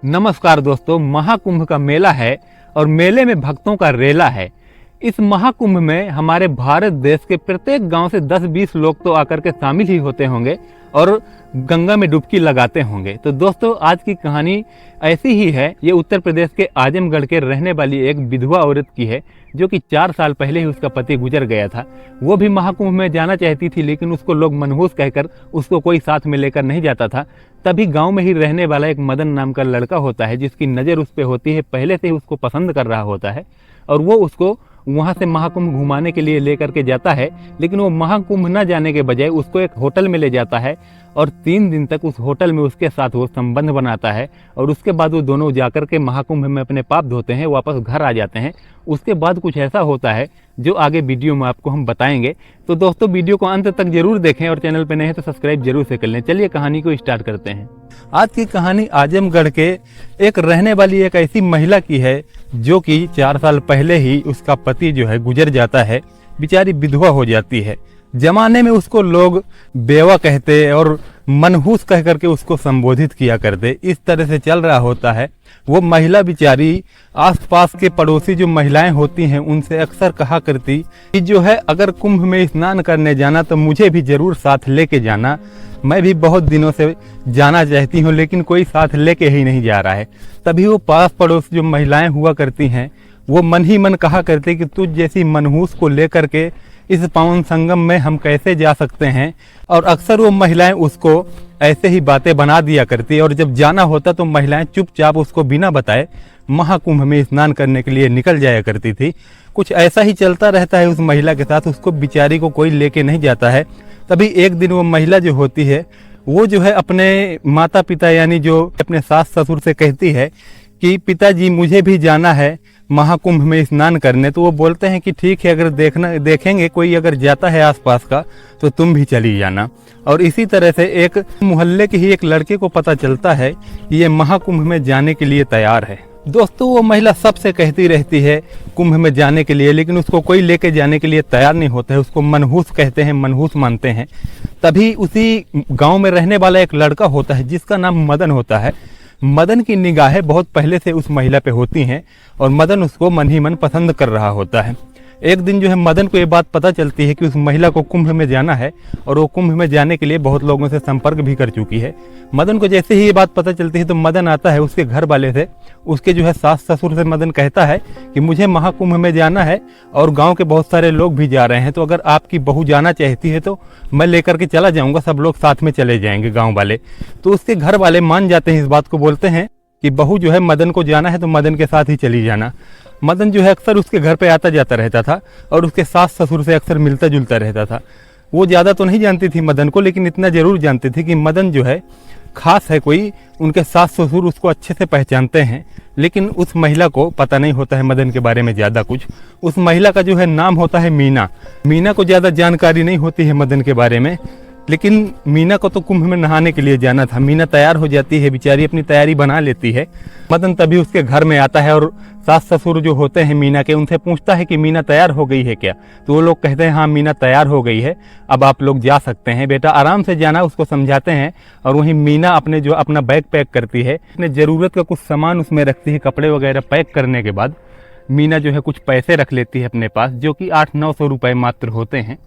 नमस्कार दोस्तों, महाकुंभ का मेला है और मेले में भक्तों का रेला है। इस महाकुंभ में हमारे भारत देश के प्रत्येक गांव से 10-20 लोग तो आकर के शामिल ही होते होंगे और गंगा में डुबकी लगाते होंगे। तो दोस्तों, आज की कहानी ऐसी ही है। ये उत्तर प्रदेश के आजमगढ़ के रहने वाली एक विधवा औरत की है, जो कि 4 साल पहले ही उसका पति गुजर गया था। वो भी महाकुंभ में जाना चाहती थी, लेकिन उसको लोग मनहूस कहकर उसको कोई साथ में लेकर नहीं जाता था। तभी गांव में ही रहने वाला एक मदन नाम का लड़का होता है, जिसकी नज़र उस पर होती है, पहले से ही उसको पसंद कर रहा होता है और वो उसको वहाँ से महाकुंभ घुमाने के लिए लेकर के जाता है। लेकिन वो महाकुंभ न जाने के बजाय उसको एक होटल में ले जाता है और 3 दिन तक उस होटल में उसके साथ वो संबंध बनाता है और उसके बाद वो दोनों जाकर के महाकुंभ में अपने पाप धोते हैं, वापस घर आ जाते हैं। उसके बाद कुछ ऐसा होता है जो आगे वीडियो में आपको हम बताएंगे। तो दोस्तों, वीडियो को अंत तक जरूर देखें और चैनल पे नए हैं तो सब्सक्राइब जरूर से कर लें। चलिए कहानी को स्टार्ट करते हैं। आज की कहानी आजमगढ़ के एक रहने वाली एक ऐसी महिला की है, जो कि 4 साल पहले ही उसका पति जो है गुजर जाता है। बेचारी विधवा हो जाती है। जमाने में उसको लोग बेवा कहते और मनहूस कह करके उसको संबोधित किया करते। इस तरह से चल रहा होता है। वो महिला बेचारी आसपास के पड़ोसी जो महिलाएं होती हैं उनसे अक्सर कहा करती कि जो है, अगर कुंभ में स्नान करने जाना तो मुझे भी जरूर साथ लेके जाना। मैं भी बहुत दिनों से जाना चाहती हूँ, लेकिन कोई साथ लेके ही नहीं जा रहा है। तभी वो पास पड़ोस जो महिलाएं हुआ करती हैं, वो मन ही मन कहा करते कि तुझ जैसी मनहूस को लेकर के इस पावन संगम में हम कैसे जा सकते हैं। और अक्सर वो महिलाएं उसको ऐसे ही बातें बना दिया करती, और जब जाना होता तो महिलाएं चुपचाप उसको बिना बताए महाकुंभ में स्नान करने के लिए निकल जाया करती थी। कुछ ऐसा ही चलता रहता है उस महिला के साथ। उसको बेचारी को कोई लेके नहीं जाता है। तभी एक दिन वो महिला जो होती है, वो जो है अपने माता पिता यानी जो अपने सास ससुर से कहती है कि पिताजी मुझे भी जाना है महाकुंभ में स्नान करने। तो वो बोलते हैं कि ठीक है, अगर देखेंगे कोई अगर जाता है आसपास का तो तुम भी चली जाना। और इसी तरह से एक मोहल्ले के ही एक लड़के को पता चलता है कि ये महाकुंभ में जाने के लिए तैयार है। दोस्तों, वो महिला सबसे कहती रहती है कुंभ में जाने के लिए, लेकिन उसको कोई लेके जाने के लिए तैयार नहीं होता है। उसको मनहूस कहते हैं, मनहूस मानते हैं। तभी उसी गाँव में रहने वाला एक लड़का होता है जिसका नाम मदन होता है। मदन की निगाहें बहुत पहले से उस महिला पे होती हैं और मदन उसको मन ही मन पसंद कर रहा होता है। एक दिन जो है मदन को ये बात पता चलती है कि उस महिला को कुंभ में जाना है और वो कुंभ में जाने के लिए बहुत लोगों से संपर्क भी कर चुकी है। मदन को जैसे ही ये बात पता चलती है तो मदन आता है उसके घर वाले से, उसके जो है सास ससुर से मदन कहता है कि मुझे महाकुंभ में जाना है और गांव के बहुत सारे लोग भी जा रहे हैं, तो अगर आपकी बहू जाना चाहती है तो मैं लेकर के चला जाऊंगा, सब लोग साथ में चले जाएंगे गाँव वाले। तो उसके घर वाले मान जाते हैं, इस बात को बोलते हैं कि बहू जो है मदन को जाना है तो मदन के साथ ही चली जाना। मदन जो है अक्सर उसके घर पे आता जाता रहता था और उसके सास ससुर से अक्सर मिलता जुलता रहता था। वो ज़्यादा तो नहीं जानती थी मदन को, लेकिन इतना जरूर जानती थी कि मदन जो है खास है कोई। उनके सास ससुर उसको अच्छे से पहचानते हैं, लेकिन उस महिला को पता नहीं होता है मदन के बारे में ज़्यादा कुछ। उस महिला का जो है नाम होता है मीना। मीना को ज़्यादा जानकारी नहीं होती है मदन के बारे में, लेकिन मीना को तो कुंभ में नहाने के लिए जाना था। मीना तैयार हो जाती है, बेचारी अपनी तैयारी बना लेती है। मदन तभी उसके घर में आता है और सास ससुर जो होते हैं मीना के, उनसे पूछता है कि मीना तैयार हो गई है क्या। तो वो लोग कहते हैं हाँ मीना तैयार हो गई है, अब आप लोग जा सकते हैं, बेटा आराम से जाना, उसको समझाते हैं। और वहीं मीना अपना बैग पैक करती है, अपने ज़रूरत का कुछ सामान उसमें रखती है। कपड़े वगैरह पैक करने के बाद मीना जो है कुछ पैसे रख लेती है अपने पास, जो कि 800-900 रुपये मात्र होते हैं।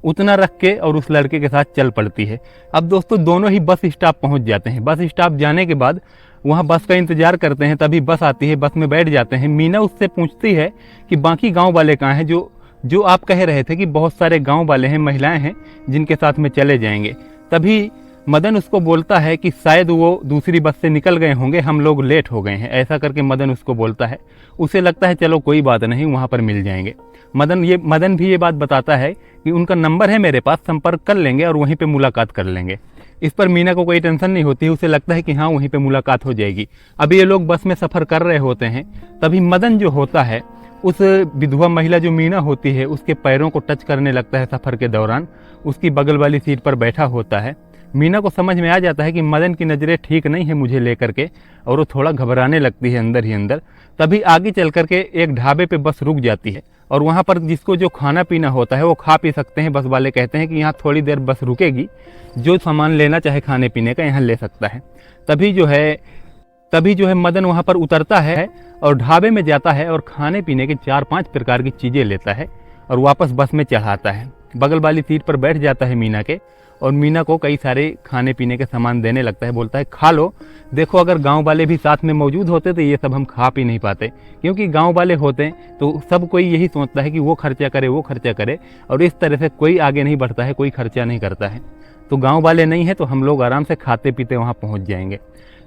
उतना रख के और उस लड़के के साथ चल पड़ती है। अब दोस्तों, दोनों ही बस स्टॉप पहुंच जाते हैं। बस स्टॉप जाने के बाद वहां बस का इंतजार करते हैं। तभी बस आती है, बस में बैठ जाते हैं। मीना उससे पूछती है कि बाकी गांव वाले कहाँ हैं, जो आप कह रहे थे कि बहुत सारे गांव वाले हैं, महिलाएं हैं जिनके साथ में चले जाएंगे। तभी मदन उसको बोलता है कि शायद वो दूसरी बस से निकल गए होंगे, हम लोग लेट हो गए हैं। ऐसा करके मदन उसको बोलता है। उसे लगता है चलो कोई बात नहीं, वहाँ पर मिल जाएंगे। मदन भी ये बात बताता है कि उनका नंबर है मेरे पास, संपर्क कर लेंगे और वहीं पे मुलाकात कर लेंगे। इस पर मीना को कोई टेंशन नहीं होती है। उसे लगता है कि हाँ वहीं पे मुलाकात हो जाएगी। अभी ये लोग बस में सफ़र कर रहे होते हैं। तभी मदन जो होता है उस विधवा महिला जो मीना होती है उसके पैरों को टच करने लगता है सफ़र के दौरान। उसकी बगल वाली सीट पर बैठा होता है। मीना को समझ में आ जाता है कि मदन की नज़रें ठीक नहीं है मुझे लेकर के, और वो थोड़ा घबराने लगती है अंदर ही अंदर। तभी आगे चल करके एक ढाबे पे बस रुक जाती है और वहाँ पर जिसको जो खाना पीना होता है वो खा पी सकते हैं। बस वाले कहते हैं कि यहाँ थोड़ी देर बस रुकेगी, जो सामान लेना चाहे खाने पीने का यहाँ ले सकता है। तभी जो है तभी जो है मदन वहाँ पर उतरता है और ढाबे में जाता है और खाने पीने के 4-5 प्रकार की चीज़ें लेता है और वापस बस में चढ़ाता है। बगल वाली सीट पर बैठ जाता है मीना के और मीना को कई सारे खाने पीने के सामान देने लगता है। बोलता है खा लो, देखो अगर गांव वाले भी साथ में मौजूद होते तो ये सब हम खा पी नहीं पाते, क्योंकि गांव वाले होते हैं तो सब कोई यही सोचता है कि वो खर्चा करे वो खर्चा करे, और इस तरह से कोई आगे नहीं बढ़ता है, कोई खर्चा नहीं करता है। तो गाँव वाले नहीं है तो हम लोग आराम से खाते पीते वहाँ पहुँच जाएंगे।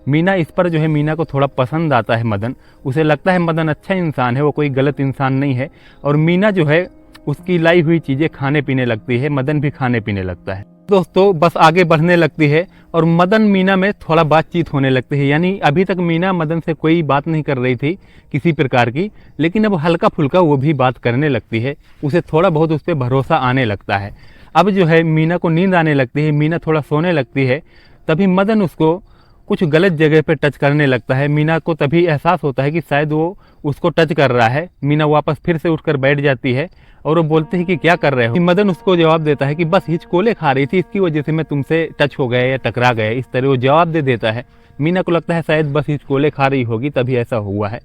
मीना इस पर जो है मीना को थोड़ा पसंद आता है मदन। उसे लगता है मदन अच्छा इंसान है, वो कोई गलत इंसान नहीं है, और मीना जो है उसकी लाई हुई चीज़ें खाने पीने लगती है, मदन भी खाने पीने लगता है। दोस्तों बस आगे बढ़ने लगती है और मदन मीना में थोड़ा बातचीत होने लगती है। यानी अभी तक मीना मदन से कोई बात नहीं कर रही थी किसी प्रकार की, लेकिन अब हल्का फुल्का वो भी बात करने लगती है। उसे थोड़ा बहुत उस पर भरोसा आने लगता है। अब जो है मीना को नींद आने लगती है, मीना थोड़ा सोने लगती है। तभी मदन उसको कुछ गलत जगह पे टच करने लगता है। मीना को तभी एहसास होता है कि शायद वो उसको टच कर रहा है। मीना वापस फिर से उठकर बैठ जाती है और वो बोलते हैं कि क्या कर रहे हो। मदन उसको जवाब देता है कि बस हिचकोले खा रही थी, इसकी वजह से मैं तुमसे टच हो गया या टकरा गया, इस तरह वो जवाब दे देता है। मीना को लगता है शायद बस हिचकोले खा रही होगी तभी ऐसा हुआ है,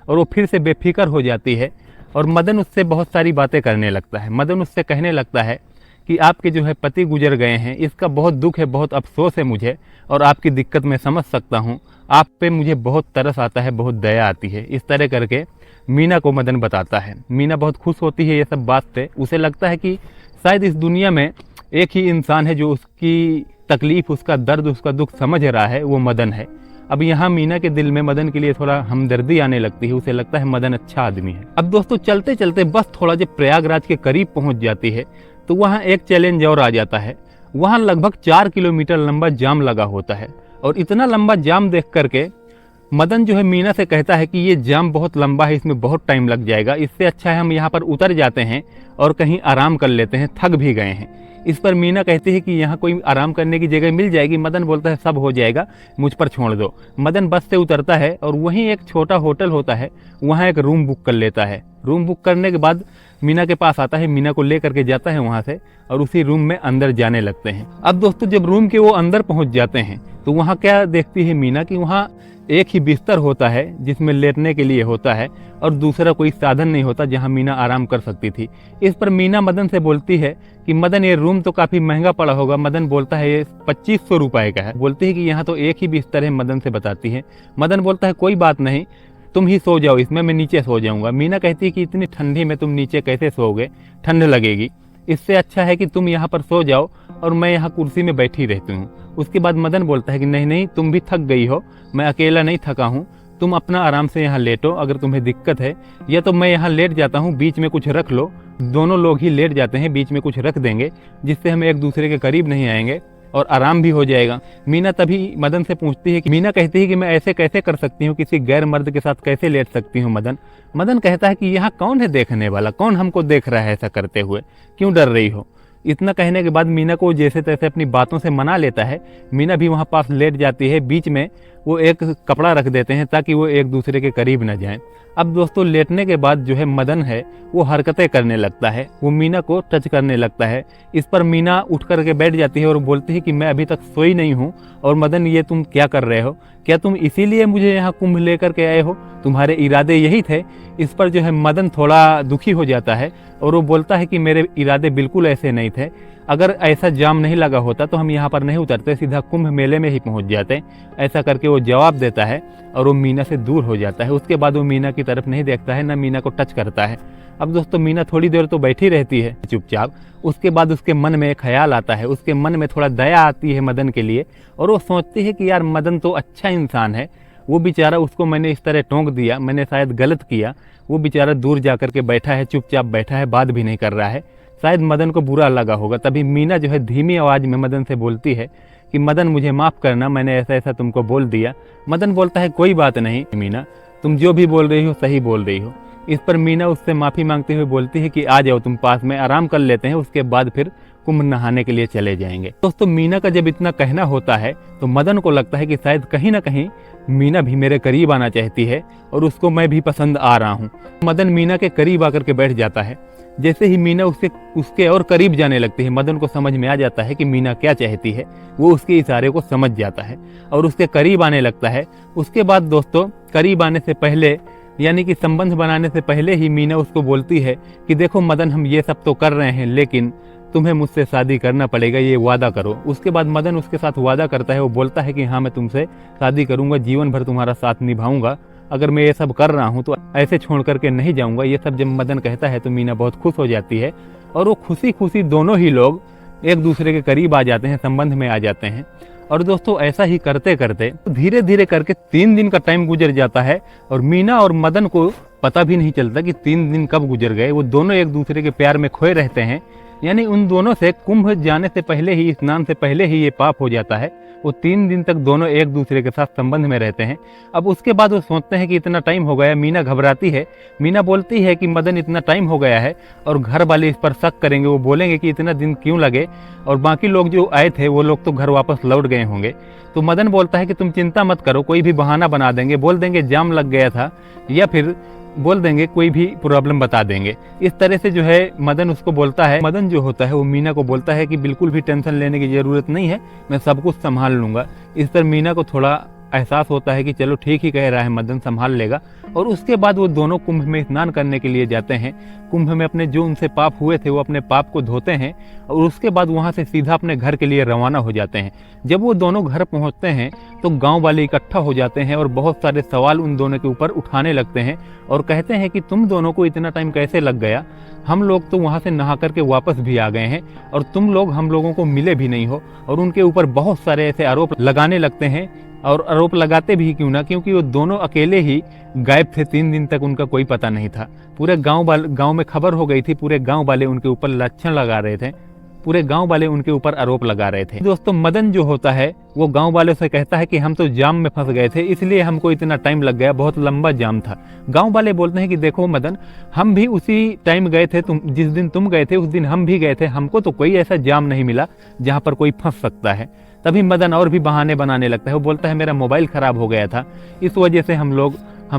और वो फिर से बेफिक्र हो जाती है और मदन उससे बहुत सारी बातें करने लगता है। मदन उससे कहने लगता है कि आपके जो है पति गुजर गए हैं, इसका बहुत दुख है, बहुत अफसोस है मुझे, और आपकी दिक्कत मैं समझ सकता हूँ। आप पे मुझे बहुत तरस आता है, बहुत दया आती है। इस तरह करके मीना को मदन बताता है। मीना बहुत खुश होती है ये सब बात से। उसे लगता है कि शायद इस दुनिया में एक ही इंसान है जो उसकी तकलीफ़, उसका दर्द, उसका दुख समझ रहा है, वो मदन है। अब यहाँ मीना के दिल में मदन के लिए थोड़ा हमदर्दी आने लगती है। उसे लगता है मदन अच्छा आदमी है। अब दोस्तों चलते चलते बस थोड़ा जब प्रयागराज के करीब पहुँच जाती है तो वहाँ एक चैलेंज और आ जाता है। वहाँ लगभग 4 किलोमीटर लंबा जाम लगा होता है, और इतना लंबा जाम देख करके मदन जो है मीना से कहता है कि ये जाम बहुत लंबा है, इसमें बहुत टाइम लग जाएगा, इससे अच्छा है हम यहाँ पर उतर जाते हैं और कहीं आराम कर लेते हैं, थक भी गए हैं। इस पर मीना कहती है कि यहाँ कोई आराम करने की जगह मिल जाएगी। मदन बोलता है सब हो जाएगा, मुझ पर छोड़ दो। मदन बस से उतरता है और वहीं एक छोटा होटल होता है, वहाँ एक रूम बुक कर लेता है। रूम बुक करने के बाद मीना के पास आता है, मीना को ले करके जाता है वहाँ से, और उसी रूम में अंदर जाने लगते हैं। अब दोस्तों जब रूम के वो अंदर पहुँच जाते हैं तो वहाँ क्या देखती है मीना कि वहाँ एक ही बिस्तर होता है जिसमें लेटने के लिए होता है, और दूसरा कोई साधन नहीं होता जहाँ मीना आराम कर सकती थी। इस पर मीना मदन से बोलती है कि मदन ये रूम तो काफ़ी महंगा पड़ा होगा। मदन बोलता है ये 2500 रुपये का है। बोलती है कि यहाँ तो एक ही बिस्तर है, मदन से बताती है। मदन बोलता है कोई बात नहीं, तुम ही सो जाओ इसमें, मैं नीचे सो जाऊँगा। मीना कहती है कि इतनी ठंडी में तुम नीचे कैसे सोओगे, ठंड लगेगी, इससे अच्छा है कि तुम यहाँ पर सो जाओ और मैं यहाँ कुर्सी में बैठी रहती हूँ। उसके बाद मदन बोलता है कि नहीं नहीं, तुम भी थक गई हो, मैं अकेला नहीं थका हूँ, तुम अपना आराम से यहाँ लेटो, अगर तुम्हें दिक्कत है, या तो मैं यहाँ लेट जाता हूँ, बीच में कुछ रख लो। दोनों लोग ही लेट जाते हैं, बीच में कुछ रख देंगे जिससे हम एक दूसरे के करीब नहीं आएंगे और आराम भी हो जाएगा। मीना तभी मदन से पूछती है कि मीना कहती है कि मैं ऐसे कैसे कर सकती हूँ, किसी गैर मर्द के साथ कैसे लेट सकती हूँ। मदन कहता है कि यहाँ कौन है देखने वाला, कौन हमको देख रहा है ऐसा करते हुए, क्यों डर रही हो। इतना कहने के बाद मीना को जैसे तैसे अपनी बातों से मना लेता है। मीना भी वहाँ पास लेट जाती है, बीच में वो एक कपड़ा रख देते हैं ताकि वो एक दूसरे के करीब न जाएं। अब दोस्तों लेटने के बाद जो है मदन है वो हरकतें करने लगता है, वो मीना को टच करने लगता है। इस पर मीना उठ करके बैठ जाती है और बोलती है कि मैं अभी तक सोई नहीं हूँ, और मदन ये तुम क्या कर रहे हो, क्या तुम इसीलिए मुझे यहाँ कुंभ लेकर के आए हो, तुम्हारे इरादे यही थे। इस पर जो है मदन थोड़ा दुखी हो जाता है और वो बोलता है कि मेरे इरादे बिल्कुल ऐसे नहीं थे, अगर ऐसा जाम नहीं लगा होता तो हम यहाँ पर नहीं उतरते, सीधा कुंभ मेले में ही पहुँच जाते। ऐसा करके वो जवाब देता है और वो मीना से दूर हो जाता है। उसके बाद वो मीना की तरफ नहीं देखता है, ना मीना को टच करता है। अब दोस्तों मीना थोड़ी देर तो बैठी रहती है चुपचाप। उसके बाद उसके मन में एक ख्याल आता है, उसके मन में थोड़ा दया आती है मदन के लिए, और वो सोचती है कि यार मदन तो अच्छा इंसान है, वो बेचारा, उसको मैंने इस तरह टोंक दिया, मैंने शायद गलत किया, वो बेचारा दूर जा कर के बैठा है, चुपचाप बैठा है, बात भी नहीं कर रहा है, शायद मदन को बुरा लगा होगा। तभी मीना जो है धीमी आवाज़ में मदन से बोलती है कि मदन मुझे माफ़ करना, मैंने ऐसा ऐसा तुमको बोल दिया। मदन बोलता है कोई बात नहीं मीना, तुम जो भी बोल रही हो सही बोल रही हो। इस पर मीना उससे माफ़ी मांगते हुए बोलती है कि आ जाओ तुम पास में, आराम कर लेते हैं, उसके बाद फिर कुंभ नहाने के लिए चले जाएंगे। दोस्तों मीना का जब इतना कहना होता है तो मदन को लगता है कि शायद कहीं ना कहीं मीना भी मेरे करीब आना चाहती है और उसको मैं भी पसंद आ रहा हूँ। मदन मीना के करीब आकर के बैठ जाता है। जैसे ही मीना उसके और करीब जाने लगती है, मदन को समझ में आ जाता है कि मीना क्या चाहती है। वो उसके इशारे को समझ जाता है और उसके करीब आने लगता है। उसके बाद दोस्तों करीब आने से पहले, यानी कि संबंध बनाने से पहले ही मीना उसको बोलती है कि देखो मदन, हम ये सब तो कर रहे हैं, लेकिन तुम्हें मुझसे शादी करना पड़ेगा, ये वादा करो। उसके बाद मदन उसके साथ वादा करता है। वो बोलता है कि हाँ, मैं तुमसे शादी करूंगा, जीवन भर तुम्हारा साथ निभाऊंगा। अगर मैं ये सब कर रहा हूँ तो ऐसे छोड़ करके नहीं जाऊंगा। ये सब जब मदन कहता है तो मीना बहुत खुश हो जाती है और वो खुशी खुशी दोनों ही लोग एक दूसरे के करीब आ जाते हैं, संबंध में आ जाते हैं। और दोस्तों ऐसा ही करते करते धीरे धीरे करके 3 दिन का टाइम गुजर जाता है और मीना और मदन को पता भी नहीं चलता कि 3 दिन कब गुजर गए। वो दोनों एक दूसरे के प्यार में खोए रहते हैं। यानी उन दोनों से कुंभ जाने से पहले ही, स्नान से पहले ही ये पाप हो जाता है। वो 3 दिन तक दोनों एक दूसरे के साथ संबंध में रहते हैं। अब उसके बाद वो सोचते हैं कि इतना टाइम हो गया। मीना घबराती है। मीना बोलती है कि मदन, इतना टाइम हो गया है और घर वाले इस पर शक करेंगे। वो बोलेंगे कि इतना दिन क्यों लगे, और बाकी लोग जो आए थे वो लोग तो घर वापस लौट गए होंगे। तो मदन बोलता है कि तुम चिंता मत करो, कोई भी बहाना बना देंगे, बोल देंगे जाम लग गया था, या फिर बोल देंगे कोई भी प्रॉब्लम बता देंगे। इस तरह से जो है मदन उसको बोलता है। मदन जो होता है वो मीना को बोलता है कि बिल्कुल भी टेंशन लेने की जरूरत नहीं है, मैं सब कुछ संभाल लूंगा। इस पर मीना को थोड़ा एहसास होता है कि चलो ठीक ही कह रहा है, मदन संभाल लेगा। और उसके बाद वो दोनों कुंभ में स्नान करने के लिए जाते हैं। कुंभ में अपने जो उनसे पाप हुए थे वो अपने पाप को धोते हैं और उसके बाद वहां से सीधा अपने घर के लिए रवाना हो जाते हैं। जब वो दोनों घर पहुंचते हैं तो गांव वाले इकट्ठा हो जाते हैं और बहुत सारे सवाल उन दोनों के ऊपर उठाने लगते हैं और कहते हैं कि तुम दोनों को इतना टाइम कैसे लग गया, हम लोग तो वहां से नहा करके वापस भी आ गए हैं और तुम लोग हम लोगों को मिले भी नहीं हो। और उनके ऊपर बहुत सारे ऐसे आरोप लगाने लगते हैं, और आरोप लगाते भी क्यों ना, क्योंकि वो दोनों अकेले ही गायब थे। 3 दिन तक उनका कोई पता नहीं था। पूरे गांव में खबर हो गई थी, पूरे गांव वाले उनके ऊपर लक्षण लगा रहे थे, पूरे गांव वाले उनके ऊपर आरोप लगा रहे थे। दोस्तों मदन जो होता है वो गांव वालों से कहता है कि हम तो जाम में फंस गए थे, इसलिए हमको इतना टाइम लग गया, बहुत लंबा जाम था। गांव वाले बोलते हैं कि देखो मदन, हम भी उसी टाइम गए थे, जिस दिन तुम गए थे उस दिन हम भी गए थे, हमको तो कोई ऐसा जाम नहीं मिला जहां पर कोई फंस सकता है। तभी मदन और भी बहाने बनाने लगता है। वो बोलता है मेरा मोबाइल खराब हो गया था, इस वजह से हम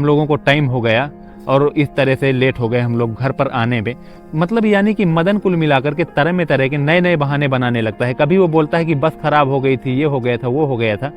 लोगों को टाइम हो गया और इस तरह से लेट हो गए हम लोग घर पर आने में। मतलब यानी कि मदन कुल मिलाकर के तरह में तरह के नए नए बहाने बनाने लगता है। कभी वो बोलता है कि बस खराब हो गई थी, ये हो गया था, वो हो गया था,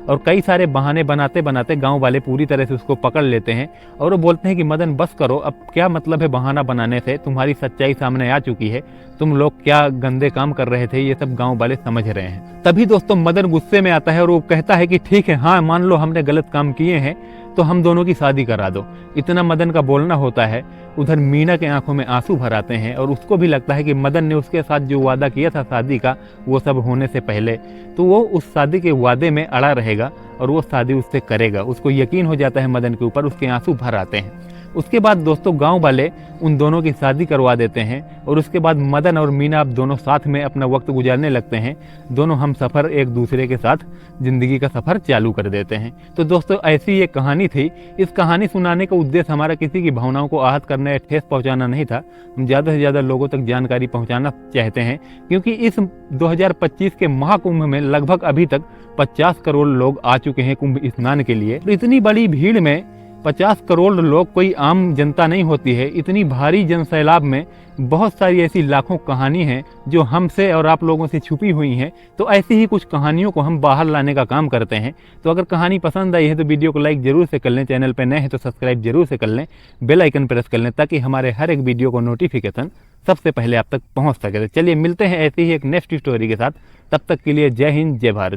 और कई सारे बहाने बनाते बनाते गांव वाले पूरी तरह से उसको पकड़ लेते हैं और वो बोलते हैं कि मदन बस करो, अब क्या मतलब है बहाना बनाने से, तुम्हारी सच्चाई सामने आ चुकी है, तुम लोग क्या गंदे काम कर रहे थे ये सब गांव वाले समझ रहे हैं। तभी दोस्तों मदन गुस्से में आता है और वो कहता है कि ठीक है, हाँ मान लो हमने गलत काम किए हैं तो हम दोनों की शादी करा दो। इतना मदन का बोलना होता है। उधर मीना के आंखों में आंसू भर आते हैं और उसको भी लगता है कि मदन ने उसके साथ जो वादा किया था शादी का, वो सब होने से पहले, तो वो उस शादी के वादे में अड़ा रहेगा और वो शादी उससे करेगा। उसको यकीन हो जाता है मदन के ऊपर, उसके आंसू भर आते हैं। उसके बाद दोस्तों गांव वाले उन दोनों की शादी करवा देते हैं और उसके बाद मदन और मीना अब दोनों साथ में अपना वक्त गुजारने लगते हैं। दोनों हम सफ़र एक दूसरे के साथ जिंदगी का सफ़र चालू कर देते हैं। तो दोस्तों ऐसी ये कहानी थी। इस कहानी सुनाने का उद्देश्य हमारा किसी की भावनाओं को आहत करना या ठेस पहुंचाना नहीं था। हम ज़्यादा से ज़्यादा लोगों तक जानकारी पहुंचाना चाहते हैं, क्योंकि इस 2025 के महाकुंभ में लगभग अभी तक 50 करोड़ लोग आ चुके हैं कुंभ स्नान के लिए। तो इतनी बड़ी भीड़ में 50 करोड़ लोग कोई आम जनता नहीं होती है। इतनी भारी जनसैलाब में बहुत सारी ऐसी लाखों कहानी हैं जो हमसे और आप लोगों से छुपी हुई हैं। तो ऐसी ही कुछ कहानियों को हम बाहर लाने का काम करते हैं। तो अगर कहानी पसंद आई है तो वीडियो को लाइक जरूर से कर लें, चैनल पर नए हैं तो सब्सक्राइब जरूर से कर लें, बेल आइकन प्रेस कर लें ताकि हमारे हर एक वीडियो को नोटिफिकेशन सबसे पहले आप तक पहुँच सके। तो चलिए मिलते हैं ऐसी ही एक नेक्स्ट स्टोरी के साथ। तब तक के लिए जय हिंद, जय भारत।